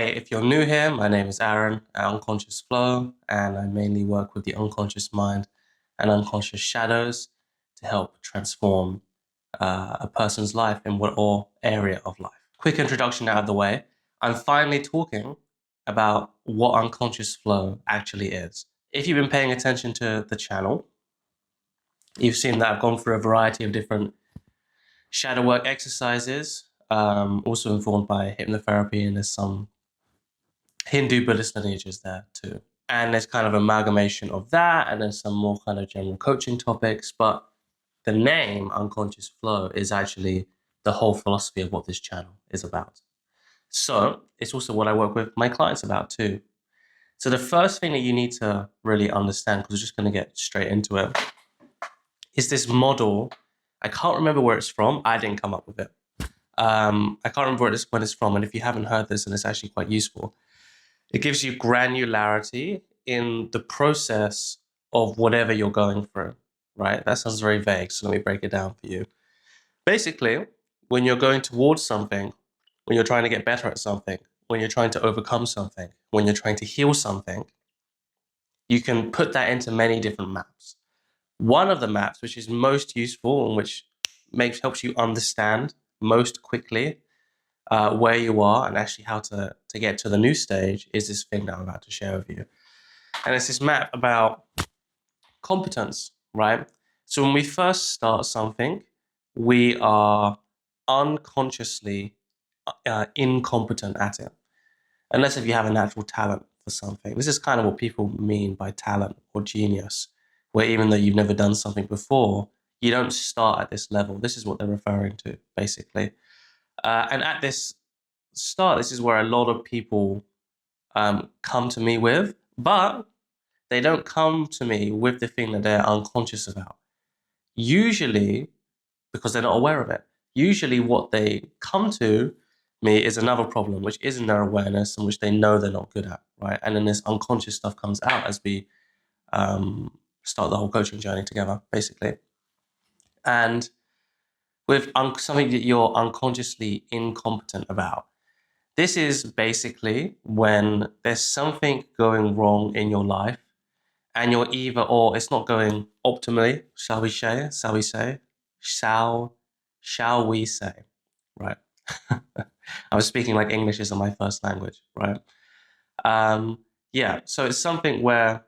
Hey, if you're new here, my name is Aaron at Unconscious Flow, and I mainly work with the unconscious mind and unconscious shadows to help transform a person's life in what or area of life. Quick introduction out of the way. I'm finally talking about what unconscious flow actually is. If you've been paying attention to the channel, you've seen that I've gone through a variety of different shadow work exercises, also informed by hypnotherapy, and there's some Hindu Buddhist lineages there too. And there's kind of amalgamation of that, and there's some more kind of general coaching topics. But the name Unconscious Flow is actually the whole philosophy of what this channel is about. So it's also what I work with my clients about too. So the first thing that you need to really understand, because we're just going to get straight into it, is this model. I can't remember where it's from. I didn't come up with it. I can't remember when it's from. And if you haven't heard this, and it's actually quite useful, it gives you granularity in the process of whatever you're going through, right? That sounds very vague, so let me break it down for you. Basically, when you're going towards something, when you're trying to get better at something, when you're trying to overcome something, when you're trying to heal something, you can put that into many different maps. One of the maps, which is most useful and which helps you understand most quickly where you are and actually how to get to the new stage, is this thing that I'm about to share with you. And it's this map about competence, right? So when we first start something, we are unconsciously incompetent at it, unless if you have a natural talent for something. This is kind of what people mean by talent or genius, where even though you've never done something before, you don't start at this level. This is what they're referring to, basically. And at this start, this is where a lot of people come to me with, but they don't come to me with the thing that they're unconscious about. Usually, because they're not aware of it. Usually what they come to me is another problem, which is in their awareness and which they know they're not good at, right? And then this unconscious stuff comes out as we start the whole coaching journey together, basically. And with something that you're unconsciously incompetent about, this is basically when there's something going wrong in your life and you're either, or it's not going optimally, shall we say, right? I was speaking like English isn't my first language, right? Yeah, so it's something where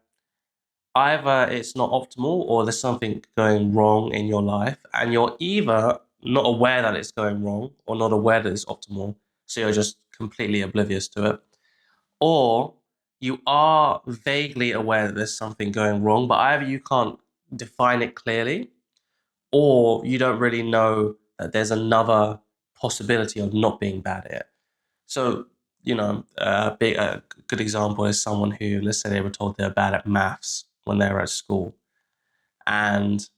either it's not optimal or there's something going wrong in your life, and you're either not aware that it's going wrong or not aware that it's optimal, so you're just completely oblivious to it, or you are vaguely aware that there's something going wrong, but either you can't define it clearly, or you don't really know that there's another possibility of not being bad at it. So, a good example is someone who, let's say they were told they're bad at maths when they were at school, and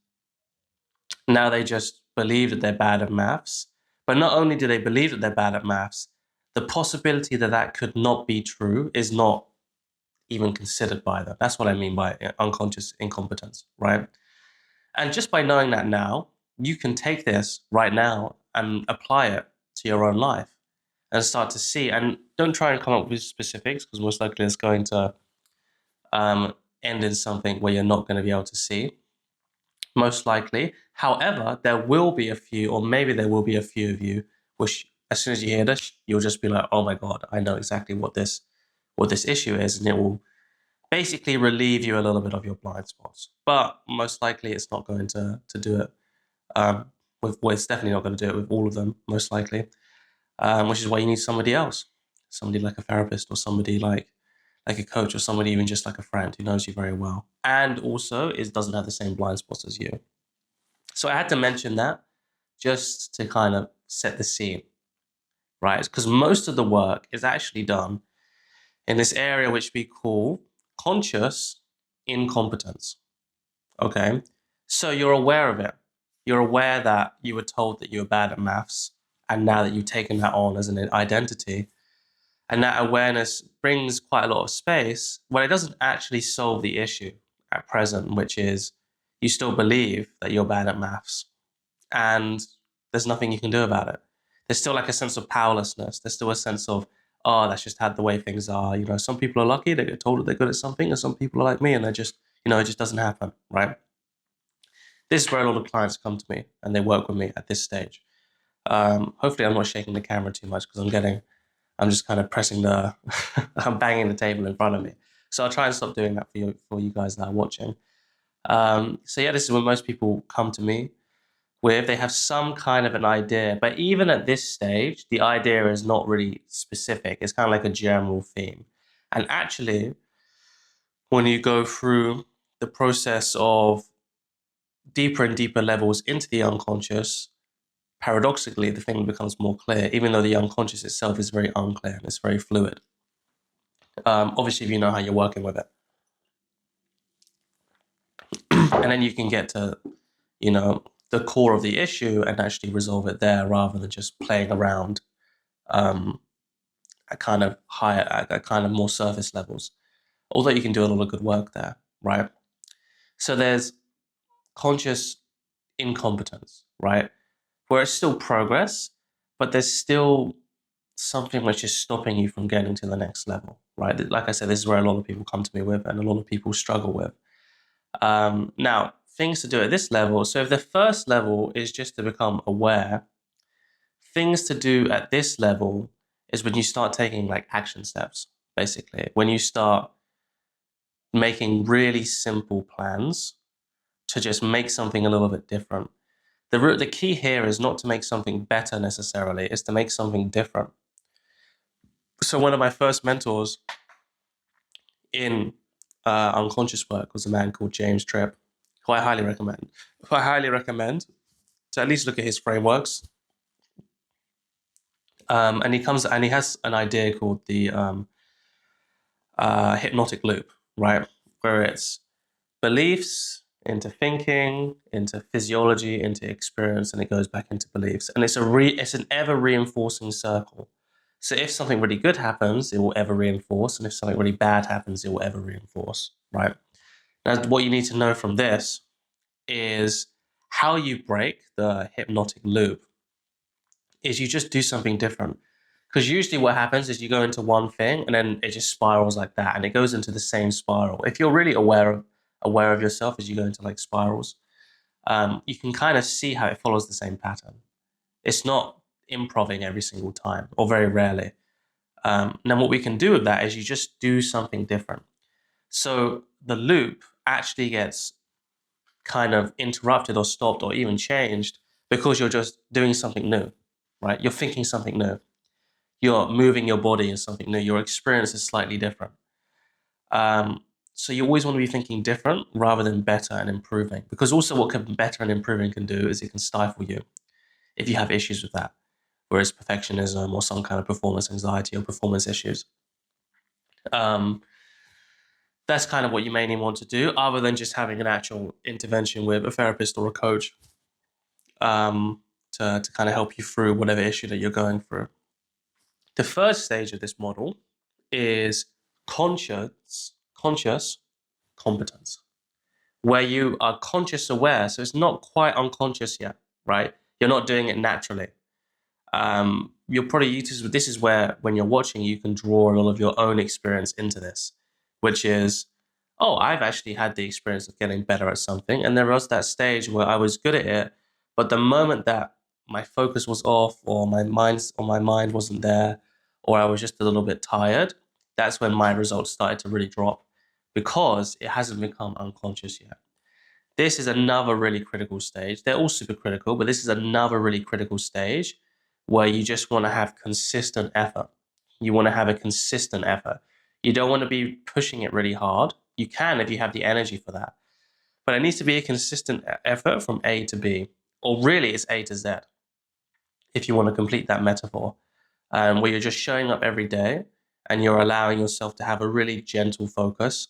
now they just believe that they're bad at maths. But not only do they believe that they're bad at maths, the possibility that that could not be true is not even considered by them. That's what I mean by unconscious incompetence, right? And just by knowing that now, you can take this right now and apply it to your own life and start to see. And don't try and come up with specifics, because most likely it's going to end in something where you're not going to be able to see, most likely. However, there will be a few, or maybe there will be a few of you, which as soon as you hear this, you'll just be like, oh my God, I know exactly what this issue is. And it will basically relieve you a little bit of your blind spots. But most likely it's not going to do it. It's definitely not going to do it with all of them, most likely, which is why you need somebody else, somebody like a therapist, or somebody like a coach, or somebody even just like a friend who knows you very well, and also doesn't have the same blind spots as you. So I had to mention that just to kind of set the scene, right? Because most of the work is actually done in this area which we call conscious incompetence. Okay, so you're aware of it. You're aware that you were told that you were bad at maths, and now that you've taken that on as an identity, and that awareness brings quite a lot of space, well, it doesn't actually solve the issue at present, which is you still believe that you're bad at maths, and there's nothing you can do about it. There's still like a sense of powerlessness. There's still a sense of, oh, that's just how the way things are. You know, some people are lucky, they get told that they're good at something, and some people are like me and they're just, you know, it just doesn't happen, right? This is where a lot of clients come to me and they work with me at this stage. Hopefully I'm not shaking the camera too much because I'm just kind of pressing I'm banging the table in front of me. So I'll try and stop doing that for you guys that are watching. So yeah, this is when most people come to me with. They have some kind of an idea, but even at this stage, the idea is not really specific. It's kind of like a general theme. And actually, when you go through the process of deeper and deeper levels into the unconscious, paradoxically, the thing becomes more clear, even though the unconscious itself is very unclear and it's very fluid. Obviously, if you know how you're working with it. And then you can get to, you know, the core of the issue and actually resolve it there rather than just playing around at kind of higher, at kind of more surface levels. Although you can do a lot of good work there, right? So there's conscious incompetence, right? Where it's still progress, but there's still something which is stopping you from getting to the next level, right? Like I said, this is where a lot of people come to me with and a lot of people struggle with. Now, things to do at this level. So if the first level is just to become aware, things to do at this level is when you start taking like action steps, basically. When you start making really simple plans to just make something a little bit different. The key here is not to make something better necessarily, it's to make something different. So one of my first mentors in unconscious work was a man called James Tripp, who I highly recommend. Who I highly recommend to at least look at his frameworks. And he has an idea called the hypnotic loop, right? Where it's beliefs into thinking, into physiology, into experience, and it goes back into beliefs. And it's an ever reinforcing circle. So if something really good happens, it will ever reinforce, and if something really bad happens, it will ever reinforce, right? Now, what you need to know from this is how you break the hypnotic loop is you just do something different. Because usually what happens is you go into one thing and then it just spirals like that and it goes into the same spiral. If you're really aware of yourself as you go into like spirals, you can kind of see how it follows the same pattern. It's not improving every single time or very rarely. Then what we can do with that is you just do something different. So the loop actually gets kind of interrupted or stopped or even changed because you're just doing something new, right? You're thinking something new. You're moving your body in something new. Your experience is slightly different. So you always want to be thinking different rather than better and improving. Because also what better and improving can do is it can stifle you if you have issues with that, whereas perfectionism or some kind of performance anxiety or performance issues. That's kind of what you mainly want to do, other than just having an actual intervention with a therapist or a coach to kind of help you through whatever issue that you're going through. The first stage of this model is conscious competence, where you are conscious aware. So it's not quite unconscious yet, right? You're not doing it naturally. You're probably used to, this is where when you're watching, you can draw a lot of your own experience into this, which is, oh, I've actually had the experience of getting better at something. And there was that stage where I was good at it, but the moment that my focus was off or my mind wasn't there, or I was just a little bit tired, that's when my results started to really drop because it hasn't become unconscious yet. This is another really critical stage. They're all super critical, but this is another really critical stage where you just want to have consistent effort. You want to have a consistent effort. You don't want to be pushing it really hard. You can if you have the energy for that. But it needs to be a consistent effort from A to B, or really it's A to Z, if you want to complete that metaphor, where you're just showing up every day and you're allowing yourself to have a really gentle focus.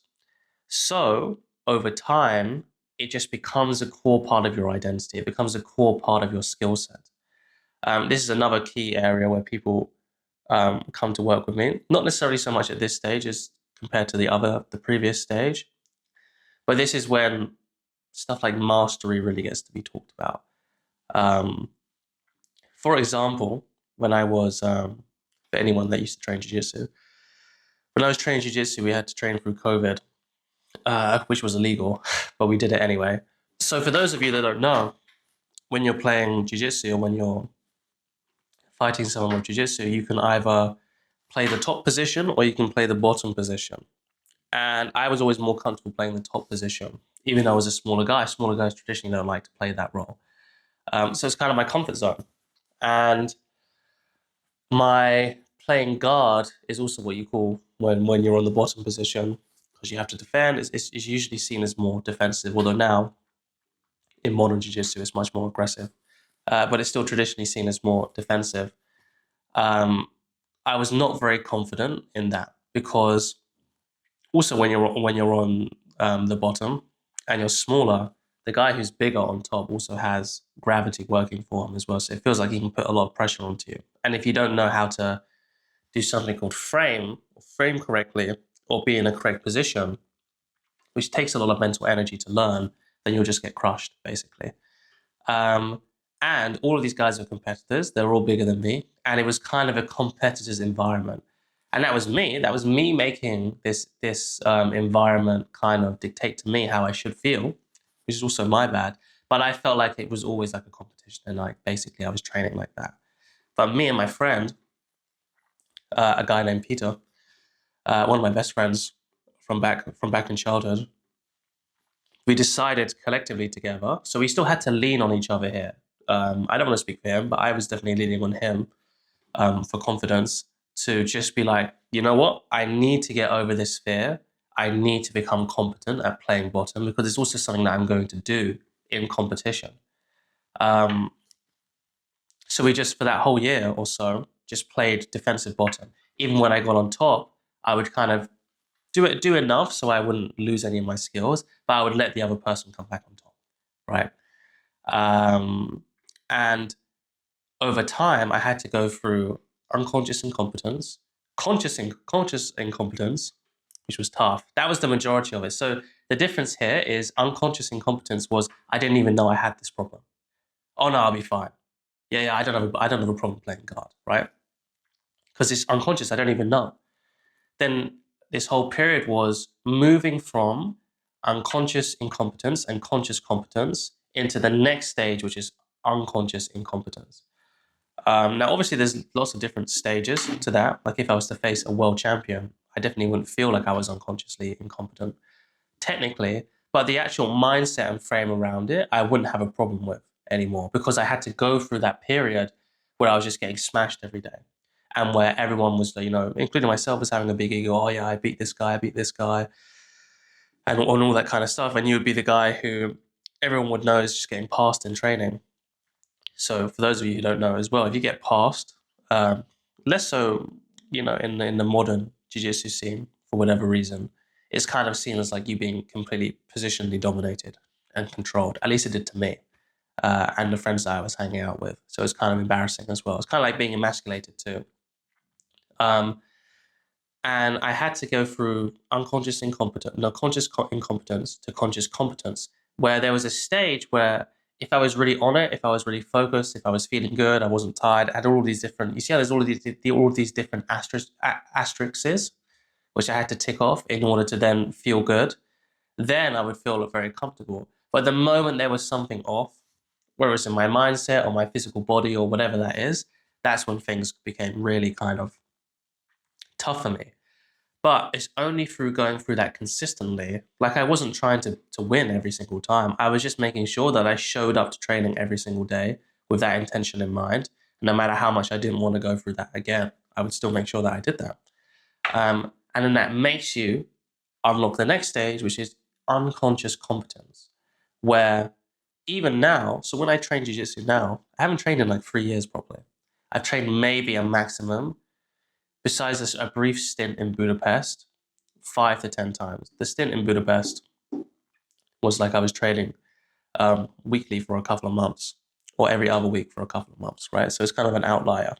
So over time, it just becomes a core part of your identity. It becomes a core part of your skill set. This is another key area where people come to work with me. Not necessarily so much at this stage as compared to the previous stage, but this is when stuff like mastery really gets to be talked about. For example, when I was for anyone that used to train jiu-jitsu. When I was training jiu-jitsu, we had to train through COVID, which was illegal, but we did it anyway. So for those of you that don't know, when you're playing jiu-jitsu or when you're fighting someone with jiu-jitsu, you can either play the top position or you can play the bottom position. And I was always more comfortable playing the top position, even though I was a smaller guy. Smaller guys traditionally don't like to play that role. So it's kind of my comfort zone. And my playing guard is also what you call when you're on the bottom position, because you have to defend. It's usually seen as more defensive, although now in modern jiu-jitsu it's much more aggressive. But it's still traditionally seen as more defensive. I was not very confident in that because also when you're on the bottom and you're smaller, the guy who's bigger on top also has gravity working for him as well. So it feels like he can put a lot of pressure onto you. And if you don't know how to do something called frame correctly, or be in a correct position, which takes a lot of mental energy to learn, then you'll just get crushed, basically. And all of these guys are competitors. They're all bigger than me. And it was kind of a competitor's environment. And that was me. That was me making this environment kind of dictate to me how I should feel, which is also my bad. But I felt like it was always like a competition. And like basically I was training like that. But me and my friend, a guy named Peter, one of my best friends from back in childhood, we decided collectively together. So we still had to lean on each other here. I don't want to speak for him, but I was definitely leaning on him for confidence to just be like, you know what? I need to get over this fear. I need to become competent at playing bottom because it's also something that I'm going to do in competition. Um, so we just, for that whole year or so, just played defensive bottom. Even when I got on top, I would kind of do enough so I wouldn't lose any of my skills, but I would let the other person come back on top, right? And over time, I had to go through unconscious incompetence, conscious incompetence, which was tough. That was the majority of it. So the difference here is unconscious incompetence was I didn't even know I had this problem. Oh no, I'll be fine. Yeah, I don't have a problem playing guard, right? Because it's unconscious. I don't even know. Then this whole period was moving from unconscious incompetence and conscious competence into the next stage, which is unconscious incompetence. Now, obviously, there's lots of different stages to that. Like if I was to face a world champion, I definitely wouldn't feel like I was unconsciously incompetent, technically, but the actual mindset and frame around it, I wouldn't have a problem with anymore because I had to go through that period where I was just getting smashed every day and where everyone was, including myself, was having a big ego. Oh yeah, I beat this guy, and all that kind of stuff. And you would be the guy who everyone would know is just getting passed in training. So for those of you who don't know as well, if you get passed, less so, in the modern jiu-jitsu scene for whatever reason, it's kind of seen as like you being completely positionally dominated and controlled. At least it did to me and the friends that I was hanging out with. So it's kind of embarrassing as well. It's kind of like being emasculated too. And I had to go through conscious incompetence to conscious competence, where there was a stage where if I was really on it, if I was really focused, if I was feeling good, I wasn't tired, I had all these different, you see how there's all of these different asterisks, which I had to tick off in order to then feel good. Then I would feel very comfortable. But the moment there was something off, whether it's in my mindset or my physical body or whatever that is, that's when things became really kind of tough for me. But it's only through going through that consistently. Like I wasn't trying to win every single time. I was just making sure that I showed up to training every single day with that intention in mind. No matter how much I didn't want to go through that again, I would still make sure that I did that. And then that makes you unlock the next stage, which is unconscious competence, where even now, so when I train jiu-jitsu now, I haven't trained in like 3 years probably. I've trained maybe a maximum, besides this, a brief stint in Budapest, 5 to 10 times. The stint in Budapest was like I was training weekly for a couple of months, or every other week for a couple of months, right? So it's kind of an outlier.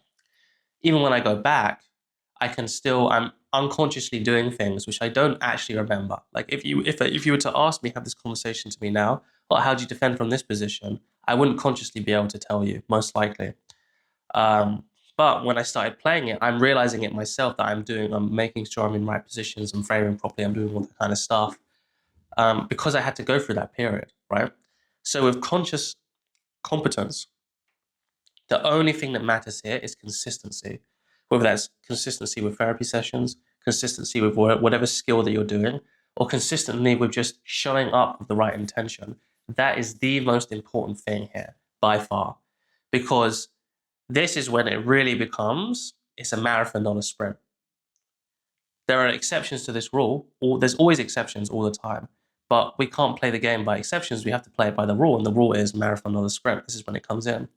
Even when I go back, I'm unconsciously doing things which I don't actually remember. Like if you were to ask me, have this conversation to me now, well, how do you defend from this position? I wouldn't consciously be able to tell you, most likely. But when I started playing it, I'm realizing it myself that I'm making sure I'm in right positions, I'm framing properly, I'm doing all that kind of stuff, because I had to go through that period, right? So with conscious competence, the only thing that matters here is consistency, whether that's consistency with therapy sessions, consistency with whatever skill that you're doing, or consistently with just showing up with the right intention. That is the most important thing here by far, because this is when it really becomes, it's a marathon, not a sprint. There are exceptions to this rule, or there's always exceptions all the time, but we can't play the game by exceptions. We have to play it by the rule, and the rule is marathon, not a sprint. This is when it comes in.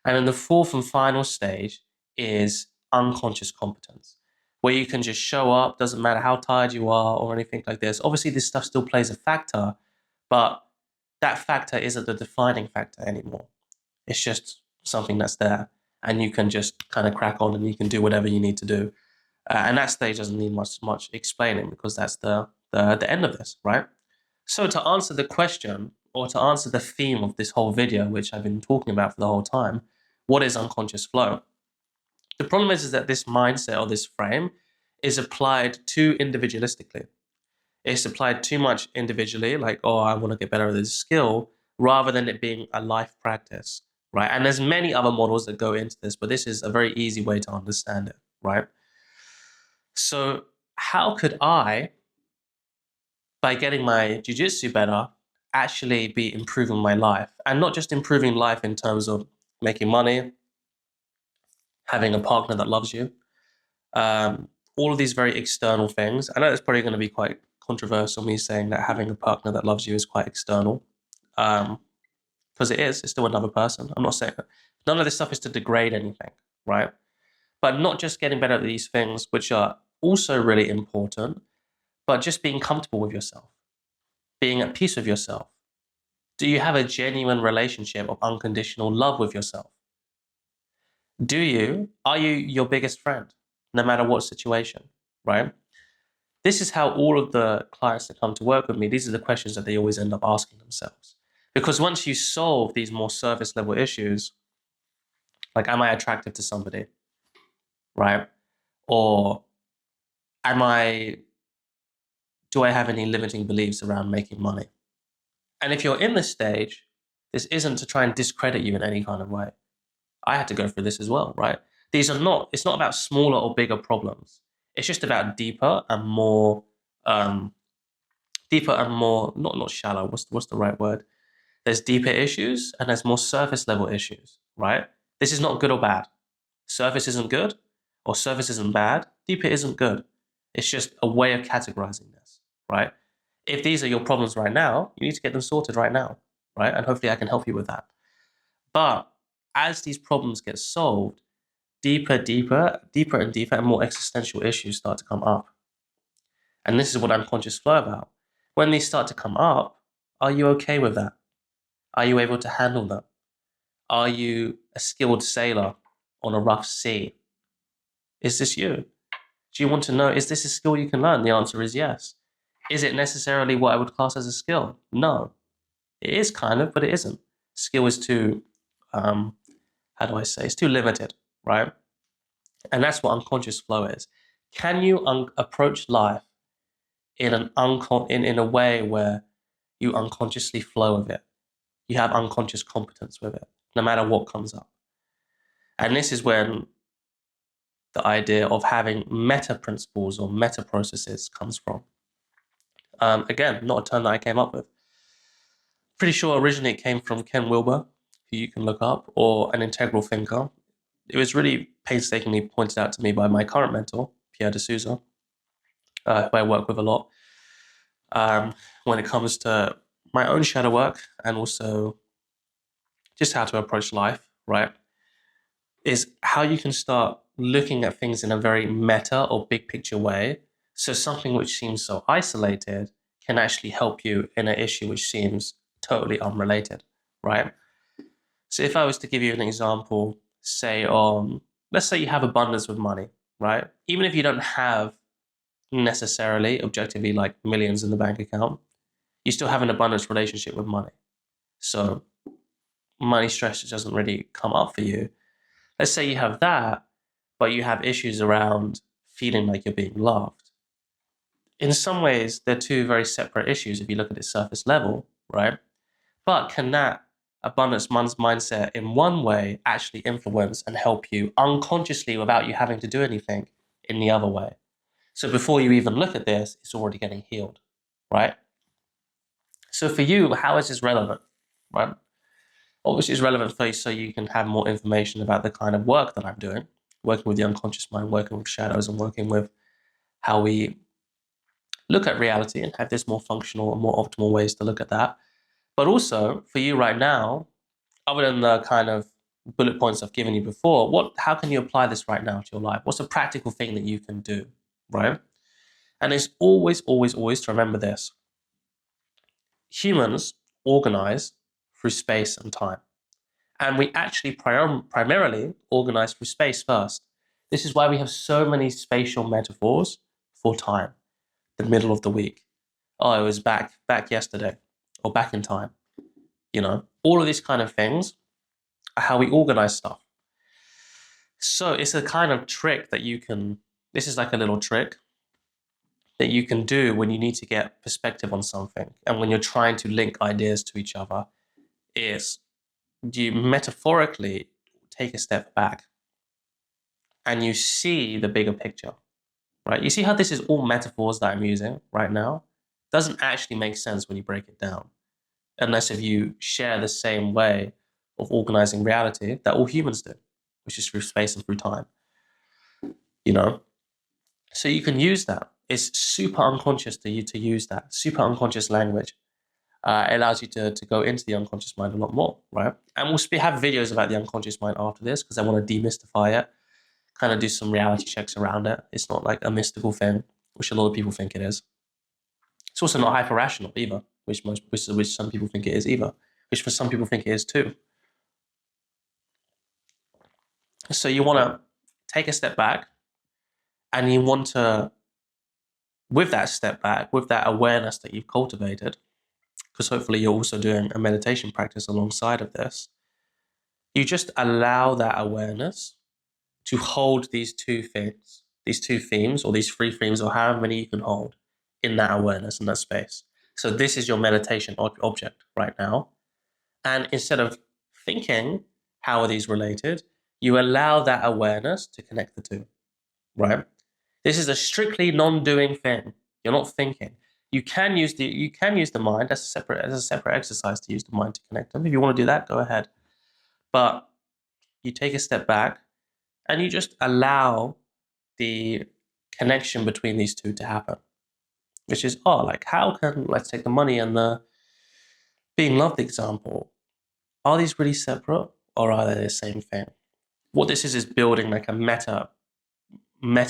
And then the fourth and final stage is unconscious competence, where you can just show up, doesn't matter how tired you are or anything like this. Obviously, this stuff still plays a factor, but that factor isn't the defining factor anymore. It's just something that's there, and you can just kind of crack on and you can do whatever you need to do. And that stage doesn't need much explaining, because that's the end of this, right? So to answer the question, or to answer the theme of this whole video, which I've been talking about for the whole time, what is unconscious flow? The problem is that this mindset or this frame is applied too individualistically. It's applied too much individually, like, oh, I want to get better at this skill, rather than it being a life practice, right? And there's many other models that go into this, but this is a very easy way to understand it, right? So how could I, by getting my jiu-jitsu better, actually be improving my life? And not just improving life in terms of making money, having a partner that loves you, all of these very external things. I know it's probably going to be quite controversial, me saying that having a partner that loves you is quite external, because it's still another person. I'm not saying that. None of this stuff is to degrade anything, right? But not just getting better at these things, which are also really important, but just being comfortable with yourself, being at peace with yourself. Do you have a genuine relationship of unconditional love with yourself? Are you your biggest friend, no matter what situation, right? This is how all of the clients that come to work with me, these are the questions that they always end up asking themselves. Because once you solve these more surface level issues, like, am I attractive to somebody, right? Or do I have any limiting beliefs around making money? And if you're in this stage, this isn't to try and discredit you in any kind of way. I had to go through this as well, right? It's not about smaller or bigger problems. It's just about deeper and more, not shallow. What's the right word? There's deeper issues and there's more surface level issues, right? This is not good or bad. Surface isn't good, or surface isn't bad. Deeper isn't good. It's just a way of categorizing this, right? If these are your problems right now, you need to get them sorted right now, right? And hopefully I can help you with that. But as these problems get solved, deeper and deeper and more existential issues start to come up. And this is what unconscious flow about. When these start to come up, are you okay with that? Are you able to handle them? Are you a skilled sailor on a rough sea? Is this you? Do you want to know, is this a skill you can learn? The answer is yes. Is it necessarily what I would class as a skill? No. It is kind of, but it isn't. Skill is too, it's too limited, right? And that's what unconscious flow is. Can you approach life in in a way where you unconsciously flow with it? You have unconscious competence with it, no matter what comes up. And this is when the idea of having meta principles or meta processes comes from. Again, not a term that I came up with. Pretty sure originally it came from Ken Wilber, who you can look up, or an integral thinker. It was really painstakingly pointed out to me by my current mentor, Pierre de Sousa, who I work with a lot, when it comes to my own shadow work and also just how to approach life, right? Is how you can start looking at things in a very meta or big picture way. So something which seems so isolated can actually help you in an issue which seems totally unrelated, right? So if I was to give you an example, say let's say you have abundance with money, right? Even if you don't have necessarily, objectively, like millions in the bank account, you still have an abundance relationship with money. So money stress doesn't really come up for you. Let's say you have that, but you have issues around feeling like you're being loved. In some ways, they're two very separate issues if you look at it surface level, right? But can that abundance mindset in one way actually influence and help you unconsciously without you having to do anything in the other way? So before you even look at this, it's already getting healed, right? So for you, how is this relevant, right? Obviously, it's relevant for you so you can have more information about the kind of work that I'm doing, working with the unconscious mind, working with shadows, and working with how we look at reality and have this more functional and more optimal ways to look at that. But also for you right now, other than the kind of bullet points I've given you before, how can you apply this right now to your life? What's a practical thing that you can do, right? And it's always, always, always to remember this. Humans organize through space and time. And we actually primarily organize through space first. This is why we have so many spatial metaphors for time. The middle of the week. Oh, it was back yesterday, or back in time. You know, all of these kind of things are how we organize stuff. So it's a kind of trick that you can, this is like a little trick that you can do when you need to get perspective on something. And when you're trying to link ideas to each other, is you metaphorically take a step back and you see the bigger picture, right? You see how this is all metaphors that I'm using right now? Doesn't actually make sense when you break it down, unless if you share the same way of organizing reality that all humans do, which is through space and through time, you know? So you can use that. It's super unconscious to you to use that, super unconscious language. It allows you to go into the unconscious mind a lot more, right? And we'll have videos about the unconscious mind after this because I want to demystify it, kind of do some reality checks around it. It's not like a mystical thing, which a lot of people think it is. It's also not hyper-rational either, which some people think it is either, which for some people think it is too. So you want to take a step back and you want to, with that step back, with that awareness that you've cultivated, because hopefully you're also doing a meditation practice alongside of this, you just allow that awareness to hold these two things, these two themes, or these three themes, or however many you can hold in that awareness, in that space. So this is your meditation object right now. And instead of thinking, how are these related, you allow that awareness to connect the two, right? This is a strictly non-doing thing. You're not thinking. You can use the mind as a separate exercise to use the mind to connect them. If you want to do that, go ahead. But you take a step back and you just allow the connection between these two to happen, which is, like how can, let's take the money and the being loved example. Are these really separate or are they the same thing? What this is building like a meta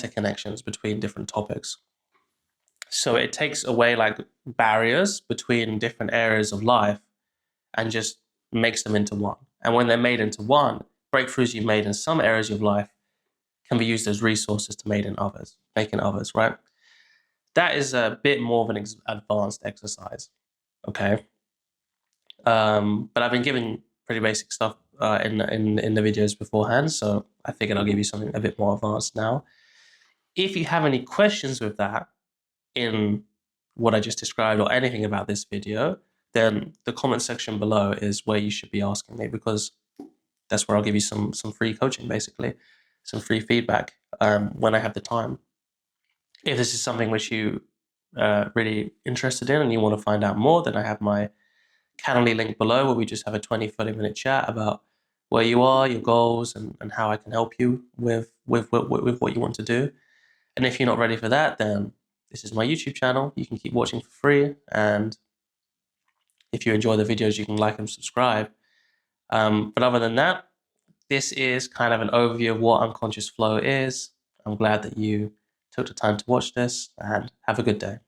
connections between different topics. So it takes away like barriers between different areas of life and just makes them into one. And when they're made into one, breakthroughs you've made in some areas of life can be used as resources to make in others, right? That is a bit more of an advanced exercise, okay? But I've been giving pretty basic stuff in the videos beforehand, so I figured I'll give you something a bit more advanced now. If you have any questions with that in what I just described or anything about this video, then the comment section below is where you should be asking me, because that's where I'll give you some free coaching, basically, some free feedback when I have the time. If this is something which you really interested in and you want to find out more, then I have my Calendly link below where we just have a 20-30 minute chat about where you are, your goals, and how I can help you with what you want to do. And if you're not ready for that, then this is my YouTube channel. You can keep watching for free. And if you enjoy the videos, you can like and subscribe. But other than that, this is kind of an overview of what unconscious flow is. I'm glad that you took the time to watch this, and have a good day.